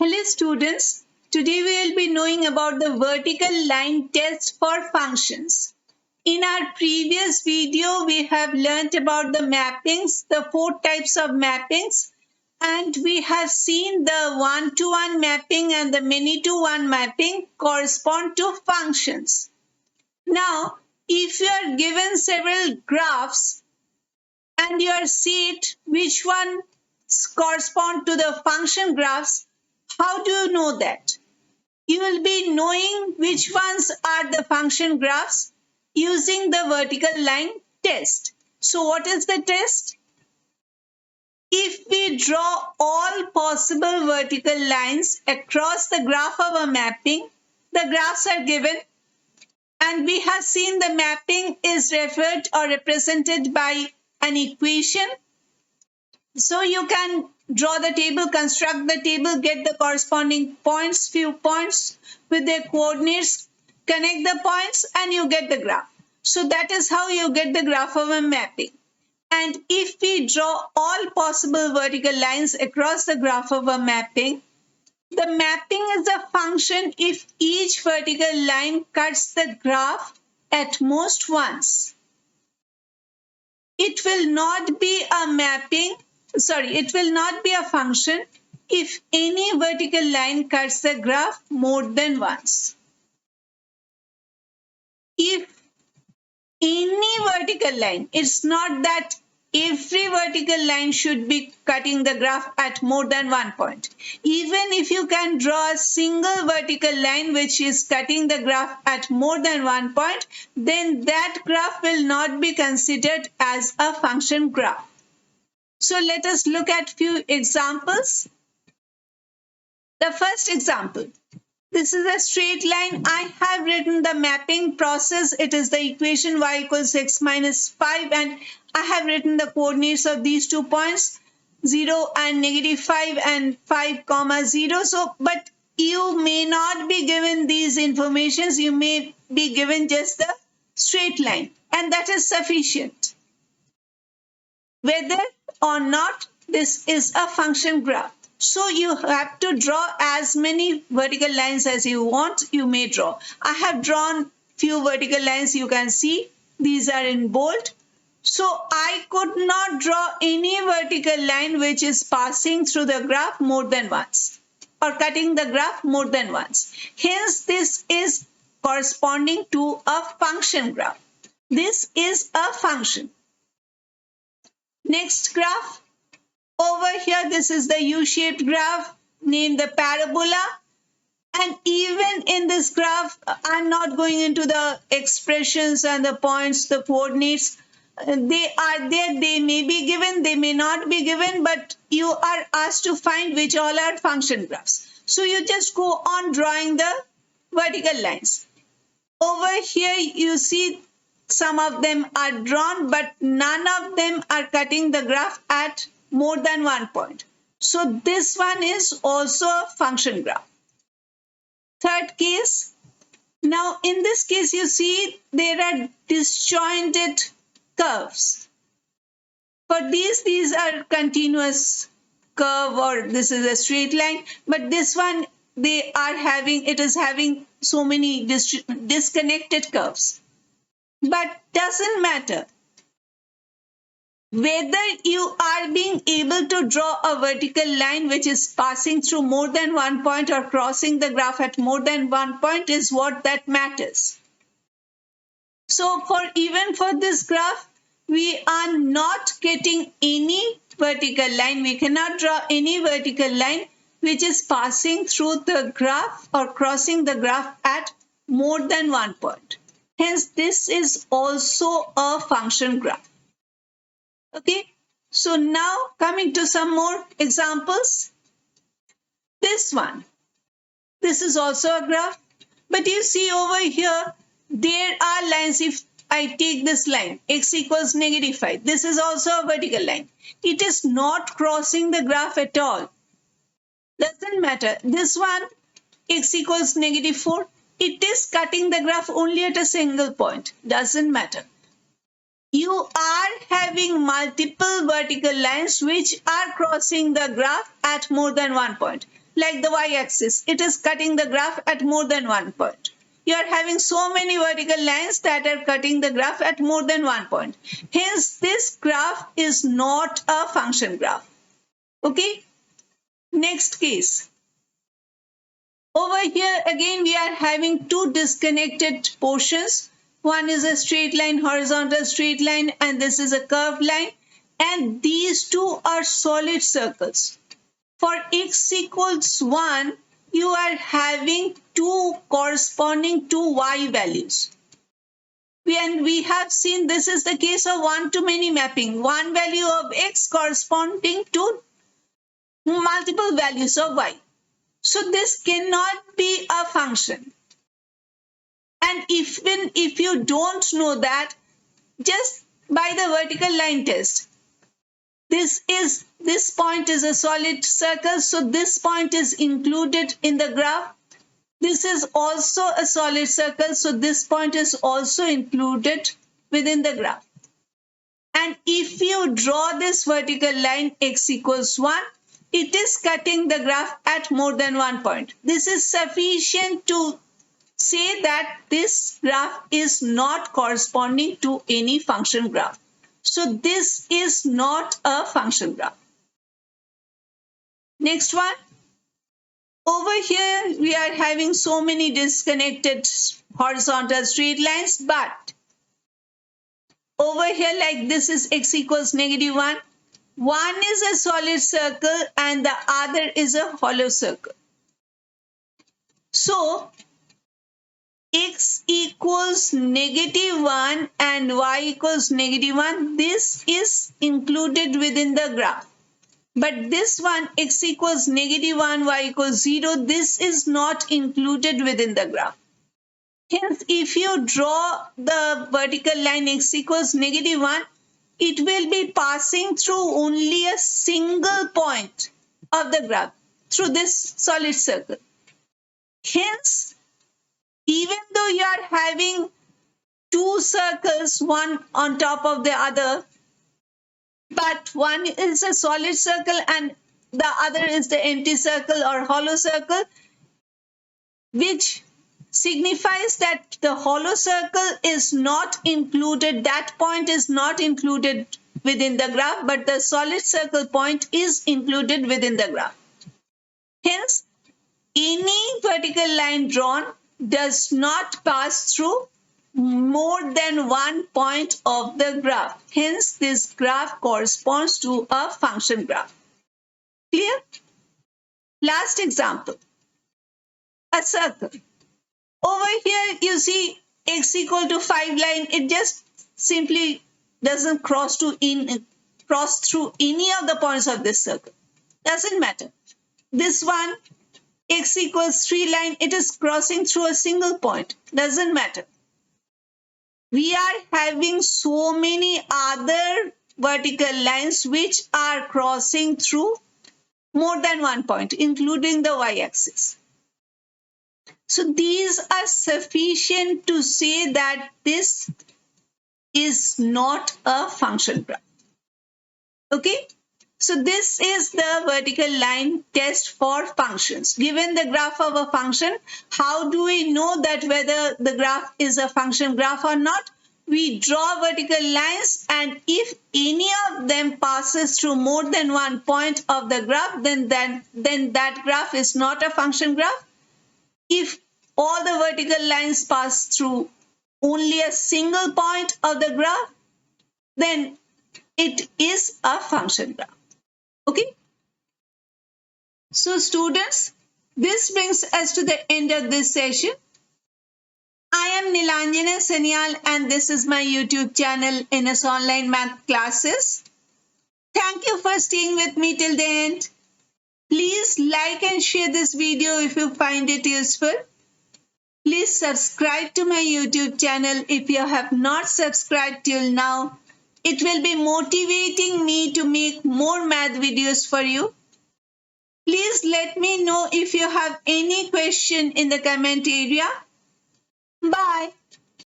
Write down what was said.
Hello students, today we will be knowing about the vertical line test for functions. In our previous video, we have learnt about the mappings, the 4 types of mappings, and we have seen the one-to-one mapping and the many-to-one mapping correspond to functions. Now, if you are given several graphs and you are seeing which one correspond to the function graphs, how do you know that? You will be knowing which ones are the function graphs using the vertical line test. So what is the test? If we draw all possible vertical lines across the graph of a mapping, the graphs are given, and we have seen the mapping is referred or represented by an equation. So you can draw the table, construct the table, get the corresponding points, few points with their coordinates, connect the points, and you get the graph. So that is how you get the graph of a mapping. And if we draw all possible vertical lines across the graph of a mapping, the mapping is a function if each vertical line cuts the graph at most once. It will not be a mapping, it will not be a function if any vertical line cuts the graph more than once. If any vertical line, it's not that every vertical line should be cutting the graph at more than one point. Even if you can draw a single vertical line which is cutting the graph at more than one point, then that graph will not be considered as a function graph. So let us look at few examples. The first example. This is a straight line. I have written the mapping process. It is the equation y equals x minus 5, and I have written the coordinates of these 2 points, 0 and -5 and 5 comma 0. So, but you may not be given these informations. You may be given just the straight line, and that is sufficient. Whether or not this is a function graph. So you have to draw as many vertical lines as you want, you may draw. I have drawn few vertical lines, you can see these are in bold. So I could not draw any vertical line which is passing through the graph more than once or cutting the graph more than once. Hence this is corresponding to a function graph. This is a function. Next graph. Over here, this is the U-shaped graph named the parabola. And even in this graph, I'm not going into the expressions and the points, the coordinates. They are there, they may be given, they may not be given, but you are asked to find which all are function graphs. So you just go on drawing the vertical lines. Over here, you see some of them are drawn, but none of them are cutting the graph at more than one point. So this one is also a function graph. Third case. Now in this case you see there are disjointed curves. For these are continuous curve, or this is a straight line, but this one it is having so many disconnected curves. But doesn't matter. Whether you are being able to draw a vertical line which is passing through more than one point or crossing the graph at more than one point is what that matters. So even for this graph, we are not getting any vertical line. We cannot draw any vertical line which is passing through the graph or crossing the graph at more than one point. Hence, this is also a function graph. Okay, so now coming to some more examples. This one, this is also a graph, but you see over here, there are lines. If I take this line, x equals -5, this is also a vertical line. It is not crossing the graph at all. Doesn't matter. This one, x equals -4, it is cutting the graph only at a single point. Doesn't matter. You are having multiple vertical lines which are crossing the graph at more than one point. like the y-axis. It is cutting the graph at more than one point. You are having so many vertical lines that are cutting the graph at more than one point. Hence, this graph is not a function graph. Okay? Next case. Over here, again, we are having two disconnected portions. One is a straight line, horizontal straight line, and this is a curved line. And these two are solid circles. For x equals 1, you are having two corresponding to y values. We have seen this is the case of one-to-many mapping. One value of x corresponding to multiple values of y. So this cannot be a function. And even if you don't know that, just by the vertical line test, this point is a solid circle, so this point is included in the graph. This is also a solid circle, so this point is also included within the graph. And if you draw this vertical line x equals 1, it is cutting the graph at more than one point. This is sufficient to say that this graph is not corresponding to any function graph. So this is not a function graph. Next one. Over here, we are having so many disconnected horizontal straight lines, but over here, like this is x equals -1. One is a solid circle and the other is a hollow circle. So, x equals -1 and y equals -1. This is included within the graph. But this one, x equals -1, y equals 0, this is not included within the graph. Hence, if you draw the vertical line x equals -1, it will be passing through only a single point of the graph, through this solid circle. Hence, even though you are having two circles, one on top of the other, but one is a solid circle and the other is the empty circle or hollow circle, which signifies that the hollow circle is not included, that point is not included within the graph, but the solid circle point is included within the graph. Hence, any vertical line drawn does not pass through more than one point of the graph. Hence, this graph corresponds to a function graph. Clear? Last example. A circle. Over here, you see x equal to 5 line. It just simply doesn't cross through any of the points of this circle. Doesn't matter. This one, x equals 3 line, it is crossing through a single point. Doesn't matter. We are having so many other vertical lines which are crossing through more than one point, including the y-axis. So these are sufficient to say that this is not a function graph. Okay? So this is the vertical line test for functions. Given the graph of a function, how do we know that whether the graph is a function graph or not? We draw vertical lines, and if any of them passes through more than one point of the graph, then that graph is not a function graph. If all the vertical lines pass through only a single point of the graph, then it is a function graph. Okay? So students, this brings us to the end of this session. I am Nilanjana Sanyal and this is my YouTube channel, NS Online Math Classes. Thank you for staying with me till the end. Please like and share this video if you find it useful. Please subscribe to my YouTube channel if you have not subscribed till now. It will be motivating me to make more math videos for you. Please let me know if you have any question in the comment area. Bye.